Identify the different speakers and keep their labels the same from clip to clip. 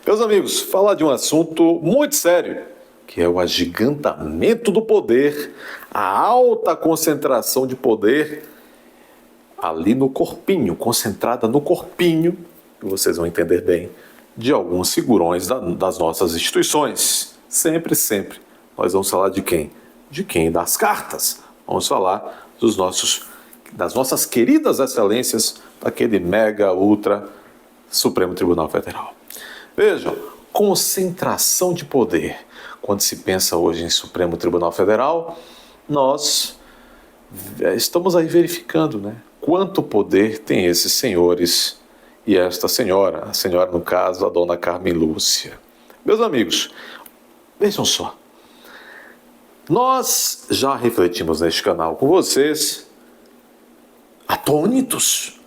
Speaker 1: Meus amigos, falar de um assunto muito sério, que é o agigantamento do poder, a alta concentração de poder ali no corpinho, concentrada no corpinho, que vocês vão entender bem, de alguns figurões das nossas instituições. Sempre, sempre. Nós vamos falar de quem? De quem? Das cartas. Vamos falar das nossas queridas excelências, daquele mega, ultra Supremo Tribunal Federal. Vejam, concentração de poder. Quando se pensa hoje em Supremo Tribunal Federal, nós estamos aí verificando, né? Quanto poder tem esses senhores e esta senhora, a senhora no caso, a dona Carmen Lúcia. Meus amigos, vejam só, nós já refletimos neste canal com vocês, atônitos,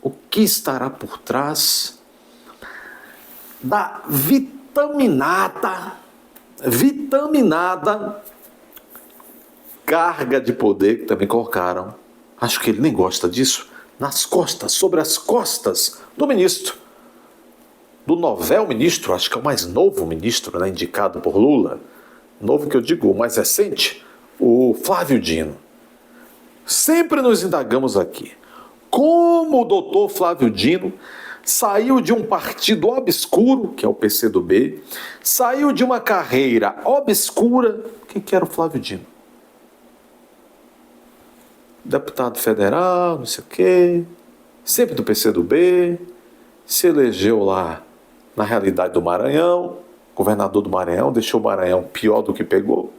Speaker 1: o que estará por trás da vitaminada carga de poder que também colocaram, acho que ele nem gosta disso, nas costas, sobre as costas do ministro, do novel ministro, acho que é o mais novo ministro, né, indicado por Lula, novo que eu digo, o mais recente, o Flávio Dino. Sempre nos indagamos aqui, como o doutor Flávio Dino saiu de um partido obscuro, que é o PCdoB, saiu de uma carreira obscura, quem que era o Flávio Dino? Deputado federal, não sei o quê, sempre do PCdoB, se elegeu lá na realidade do Maranhão, governador do Maranhão, deixou o Maranhão pior do que pegou.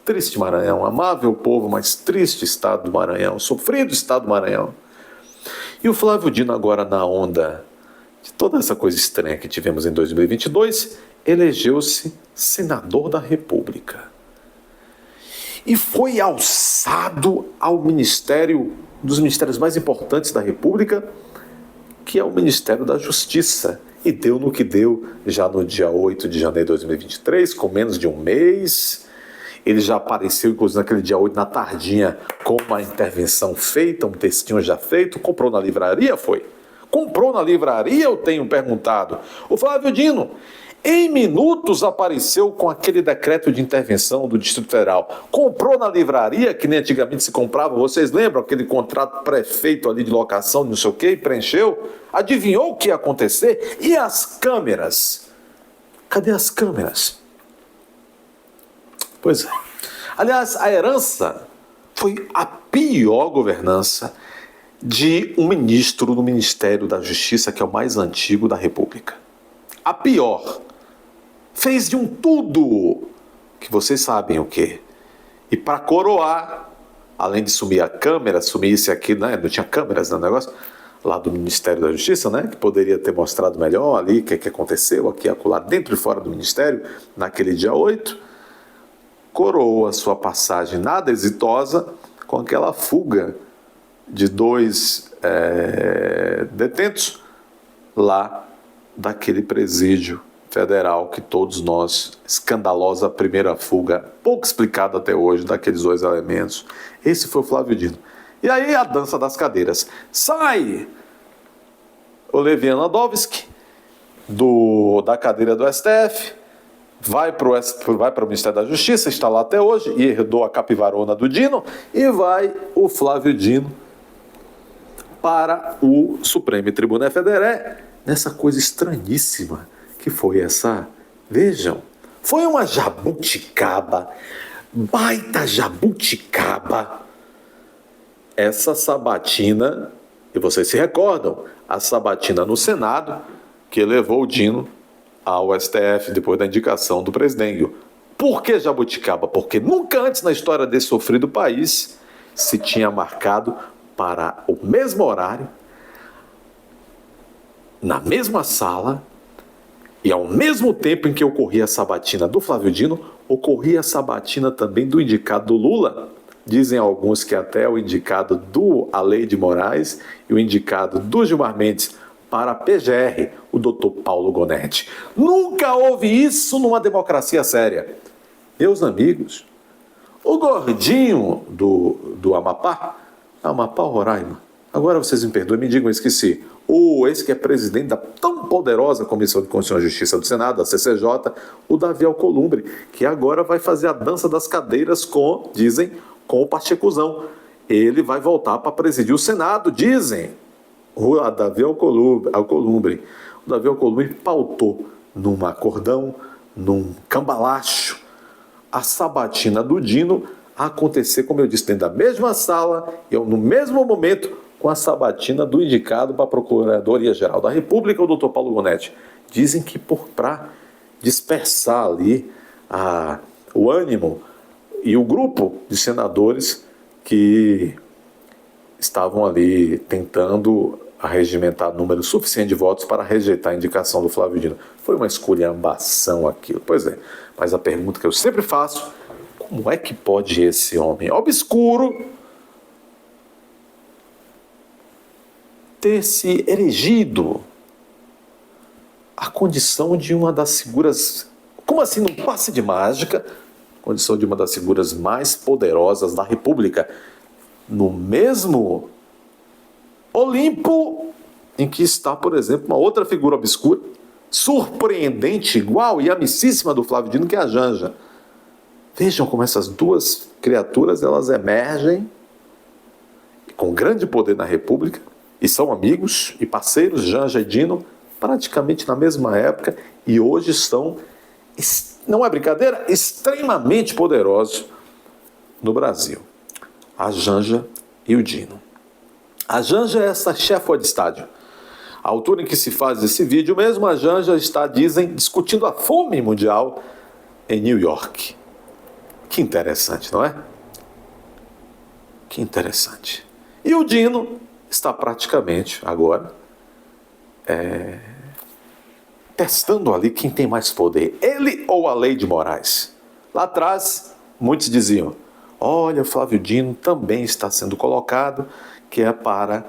Speaker 1: Triste Maranhão, amável povo, mas triste estado do Maranhão, sofrido estado do Maranhão. E o Flávio Dino agora na onda de toda essa coisa estranha que tivemos em 2022, elegeu-se senador da República. E foi alçado ao ministério, um dos ministérios mais importantes da República, que é o Ministério da Justiça. E deu no que deu já no dia 8 de janeiro de 2023, com menos de um mês. Ele já apareceu, inclusive, naquele dia 8, na tardinha, com uma intervenção feita, um textinho já feito. Comprou na livraria, foi? Comprou na livraria, eu tenho perguntado. O Flávio Dino, em minutos, apareceu com aquele decreto de intervenção do Distrito Federal. Comprou na livraria, que nem antigamente se comprava. Vocês lembram aquele contrato pré-feito ali de locação, de não sei o quê, e preencheu? Adivinhou o que ia acontecer? E as câmeras? Cadê as câmeras? Pois é. Aliás, a herança foi a pior governança de um ministro do Ministério da Justiça, que é o mais antigo da República. A pior. Fez de um tudo, que vocês sabem o quê. E para coroar, além de sumir a câmera, sumisse aqui, né? Não tinha câmeras no negócio, lá do Ministério da Justiça, né? Que poderia ter mostrado melhor ali o que aconteceu aqui, acolá, dentro e fora do Ministério, naquele dia 8, coroou a sua passagem nada exitosa com aquela fuga de 2 detentos lá daquele presídio federal que todos nós, escandalosa primeira fuga, pouco explicada até hoje, daqueles 2 elementos. Esse foi o Flávio Dino. E aí a dança das cadeiras. Sai o Levi Anadovski da cadeira do STF, vai para o Ministério da Justiça, está lá até hoje, e herdou a capivarona do Dino, e vai o Flávio Dino para o Supremo Tribunal Federal, nessa coisa estranhíssima que foi essa. Vejam, foi uma jabuticaba, baita jabuticaba, essa sabatina, e vocês se recordam, a sabatina no Senado, que levou o Dino ao STF depois da indicação do presidente. Por que jabuticaba? Porque nunca antes na história desse sofrido país se tinha marcado para o mesmo horário, na mesma sala, e ao mesmo tempo em que ocorria a sabatina do Flávio Dino, ocorria a sabatina também do indicado do Lula. Dizem alguns que até o indicado do Aleide Moraes e o indicado do Gilmar Mendes para a PGR, o doutor Paulo Gonetti. Nunca houve isso numa democracia séria. Meus amigos, o gordinho do Amapá ou Roraima? Agora vocês me perdoem, me digam, eu esqueci. Esse que é presidente da tão poderosa Comissão de Constituição e Justiça do Senado, a CCJ, o Davi Alcolumbre, que agora vai fazer a dança das cadeiras dizem, com o Pachecuzão. Ele vai voltar para presidir o Senado, dizem. O Davi Alcolumbre. O Davi Alcolumbre pautou num acordão, num cambalacho, a sabatina do Dino acontecer, como eu disse, dentro da mesma sala e no mesmo momento com a sabatina do indicado para a Procuradoria-Geral da República, o doutor Paulo Gonetti. Dizem que para dispersar ali o ânimo e o grupo de senadores que estavam ali tentando arregimentar número suficiente de votos para rejeitar a indicação do Flávio Dino. Foi uma esculhambação aquilo. Pois é, mas a pergunta que eu sempre faço, como é que pode esse homem obscuro ter se erigido à condição de uma das figuras, como assim, num passe de mágica, condição de uma das figuras mais poderosas da República, no mesmo Olimpo em que está, por exemplo, uma outra figura obscura, surpreendente, igual e amicíssima do Flávio Dino, que é a Janja. Vejam como essas duas criaturas, elas emergem com grande poder na República e são amigos e parceiros, Janja e Dino, praticamente na mesma época, e hoje são, não é brincadeira, extremamente poderosos no Brasil. A Janja e o Dino. A Janja é essa chefa de estádio. A altura em que se faz esse vídeo mesmo, a Janja está, dizem, discutindo a fome mundial em New York. Que interessante, não é? Que interessante. E o Dino está praticamente, agora, testando ali quem tem mais poder. Ele ou a Lei de Moraes? Lá atrás, muitos diziam, olha, o Flávio Dino também está sendo colocado, que é para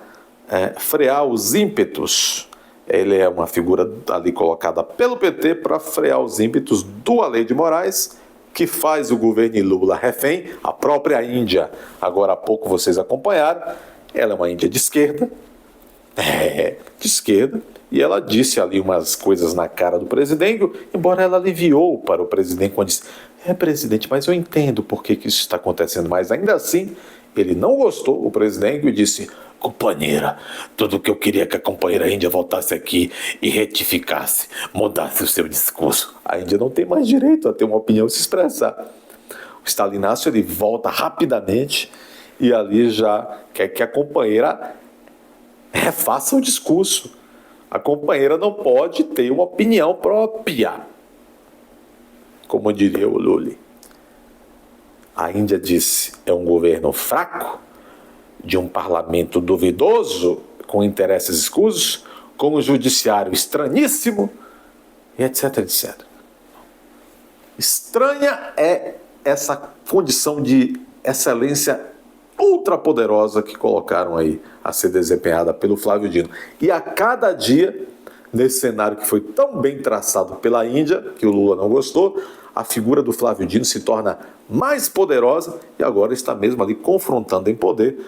Speaker 1: frear os ímpetos. Ele é uma figura ali colocada pelo PT para frear os ímpetos do Alei de Moraes, que faz o governo Lula refém, a própria Índia. Agora há pouco vocês acompanharam, ela é uma Índia de esquerda, e ela disse ali umas coisas na cara do presidente, embora ela aliviou para o presidente quando disse, presidente, mas eu entendo por que isso está acontecendo, mas ainda assim ele não gostou, o presidente, e disse, companheira, tudo que eu queria é que a companheira Índia voltasse aqui e retificasse, mudasse o seu discurso. A Índia não tem mais direito a ter uma opinião e se expressar. O Stalinácio, ele volta rapidamente e ali já quer que a companheira refaça o discurso. A companheira não pode ter uma opinião própria, como diria o Lula. A Índia disse, é um governo fraco, de um parlamento duvidoso, com interesses escusos, com um judiciário estranhíssimo, e etc, etc. Estranha é essa condição de excelência ultrapoderosa que colocaram aí a ser desempenhada pelo Flávio Dino. E a cada dia, nesse cenário que foi tão bem traçado pela Índia, que o Lula não gostou, a figura do Flávio Dino se torna mais poderosa e agora está mesmo ali confrontando em poder,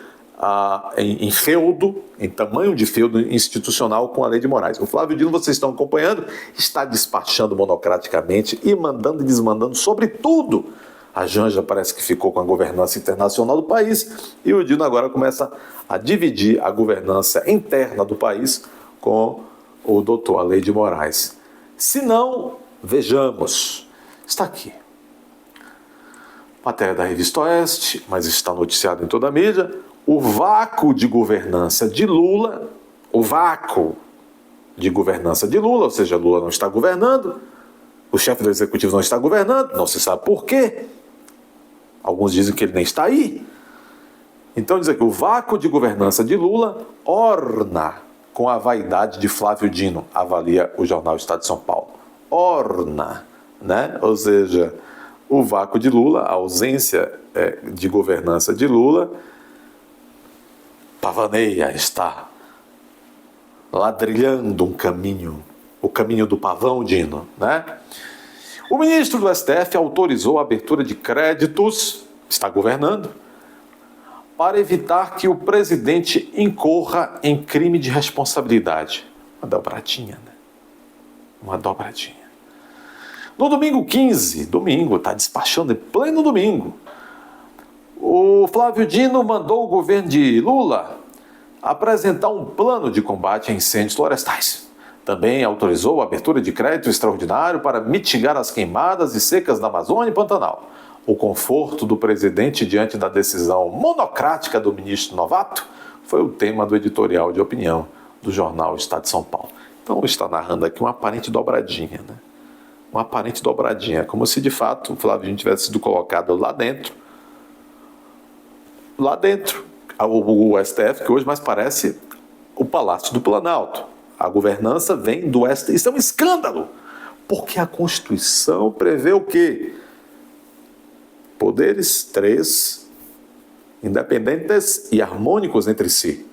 Speaker 1: em feudo, em tamanho de feudo institucional com a Lei de Moraes. O Flávio Dino, vocês estão acompanhando, está despachando monocraticamente e mandando e desmandando sobre tudo. A Janja parece que ficou com a governança internacional do país e o Dino agora começa a dividir a governança interna do país com o doutor Alei de Moraes. Se não, vejamos. Está aqui. Matéria da Revista Oeste, mas está noticiado em toda a mídia. O vácuo de governança de Lula, ou seja, Lula não está governando, o chefe do executivo não está governando, não se sabe por quê. Alguns dizem que ele nem está aí. Então diz aqui, o vácuo de governança de Lula orna com a vaidade de Flávio Dino, avalia o jornal Estado de São Paulo. Orna, né? Ou seja, o vácuo de Lula, a ausência de governança de Lula, pavaneia, está ladrilhando um caminho, o caminho do pavão, Dino, né? O ministro do STF autorizou a abertura de créditos, está governando, para evitar que o presidente incorra em crime de responsabilidade. Uma dobradinha, né? Uma dobradinha. No domingo 15, está despachando em pleno domingo, o Flávio Dino mandou o governo de Lula apresentar um plano de combate a incêndios florestais. Também autorizou a abertura de crédito extraordinário para mitigar as queimadas e secas da Amazônia e Pantanal. O conforto do presidente diante da decisão monocrática do ministro Novato foi o tema do editorial de opinião do jornal Estado de São Paulo. Então está narrando aqui uma aparente dobradinha, né? Uma aparente dobradinha, como se de fato o Flávio Dino tivesse sido colocado lá dentro, o STF, que hoje mais parece o Palácio do Planalto. A governança vem do STF. Isso é um escândalo, porque a Constituição prevê o quê? Poderes 3, independentes e harmônicos entre si.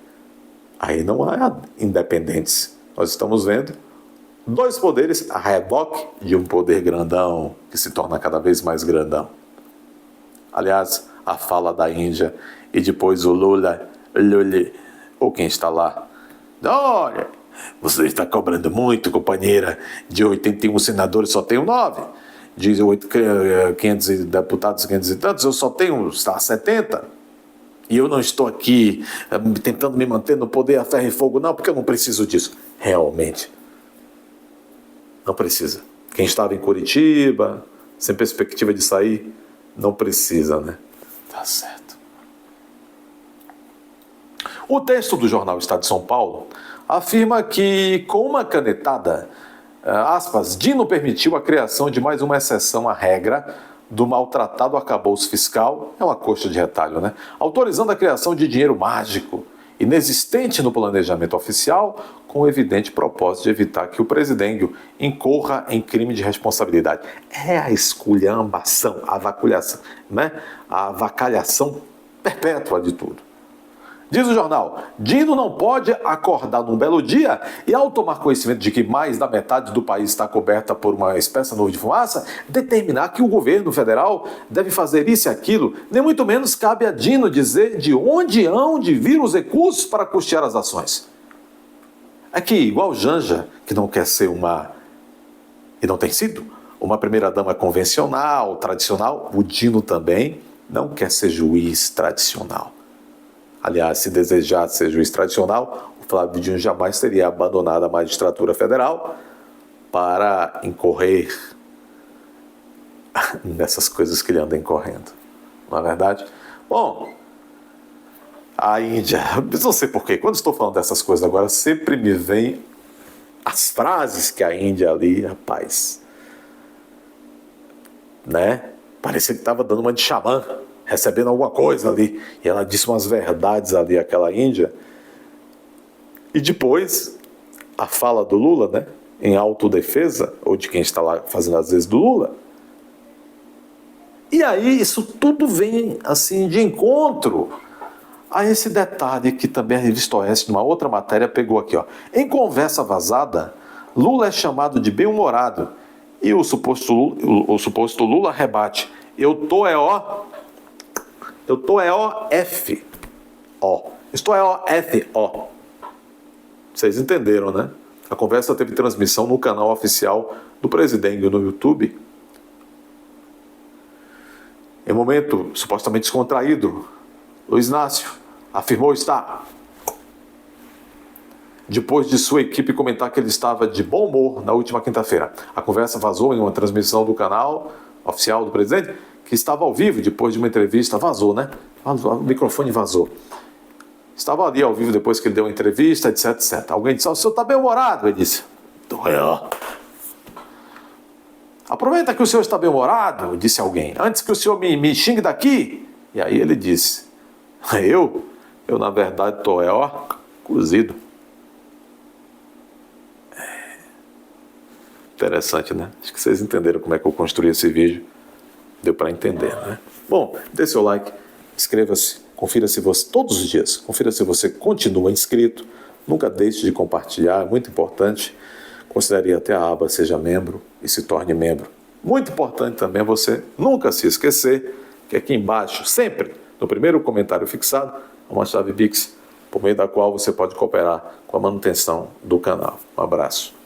Speaker 1: Aí não há independentes. Nós estamos vendo 2 poderes a reboque de um poder grandão, que se torna cada vez mais grandão. Aliás, a fala da Índia e depois o Lula, ou quem está lá. Olha, você está cobrando muito, companheira. De 81 senadores só tenho 9. De 500 deputados, 500 e tantos, eu só tenho 70. E eu não estou aqui tentando me manter no poder a ferro e fogo, não, porque eu não preciso disso. Realmente, não precisa. Quem estava em Curitiba, sem perspectiva de sair, não precisa, né? Tá certo. O texto do jornal Estado de São Paulo afirma que, com uma canetada, aspas, Dino permitiu a criação de mais uma exceção à regra do maltratado arcabouço fiscal, é uma coxa de retalho, né? Autorizando a criação de dinheiro mágico, inexistente no planejamento oficial, com o evidente propósito de evitar que o presidente incorra em crime de responsabilidade. É a esculhambação, a avacalhação, né? A avacalhação perpétua de tudo. Diz o jornal, Dino não pode acordar num belo dia e, ao tomar conhecimento de que mais da metade do país está coberta por uma espessa nuvem de fumaça, determinar que o governo federal deve fazer isso e aquilo. Nem muito menos cabe a Dino dizer de onde hão de vir os recursos para custear as ações. É que, igual Janja, que não quer ser e não tem sido, uma primeira-dama convencional, tradicional, o Dino também não quer ser juiz tradicional. Aliás, se desejasse ser juiz tradicional, o Flávio Dino jamais teria abandonado a magistratura federal para incorrer nessas coisas que ele anda incorrendo. Não é verdade? Bom, a Índia, não sei porquê, quando estou falando dessas coisas agora, sempre me vem as frases que a Índia ali, rapaz, né? Parecia que estava dando uma de xamã, recebendo alguma coisa ali. E ela disse umas verdades ali, aquela Índia. E depois, a fala do Lula, né? Em autodefesa, ou de quem está lá fazendo às vezes do Lula. E aí, isso tudo vem, assim, de encontro a esse detalhe que também a Revista Oeste, numa outra matéria, pegou aqui, ó. Em conversa vazada, Lula é chamado de bem-humorado. E o suposto Lula rebate. Eu tô F. Estou F. Vocês entenderam, né? A conversa teve transmissão no canal oficial do presidente no YouTube. Em momento supostamente descontraído, Luiz Inácio afirmou estar. Depois de sua equipe comentar que ele estava de bom humor na última quinta-feira. A conversa vazou em uma transmissão do canal oficial do presidente, que estava ao vivo depois de uma entrevista. Vazou, né? O microfone vazou. Estava ali ao vivo depois que ele deu uma entrevista, etc, etc. Alguém disse, o senhor está bem-humorado? Ele disse, aproveita que o senhor está bem-humorado, disse alguém, antes que o senhor me xingue daqui. E aí ele disse, eu na verdade estou cozido. Interessante, né? Acho que vocês entenderam como é que eu construí esse vídeo. Deu para entender, né? Bom, dê seu like, inscreva-se, confira se você, todos os dias, confira se você continua inscrito, nunca deixe de compartilhar, é muito importante. Considere até a aba Seja Membro e se torne membro. Muito importante também você nunca se esquecer que aqui embaixo, sempre, no primeiro comentário fixado, uma chave Pix, por meio da qual você pode cooperar com a manutenção do canal. Um abraço.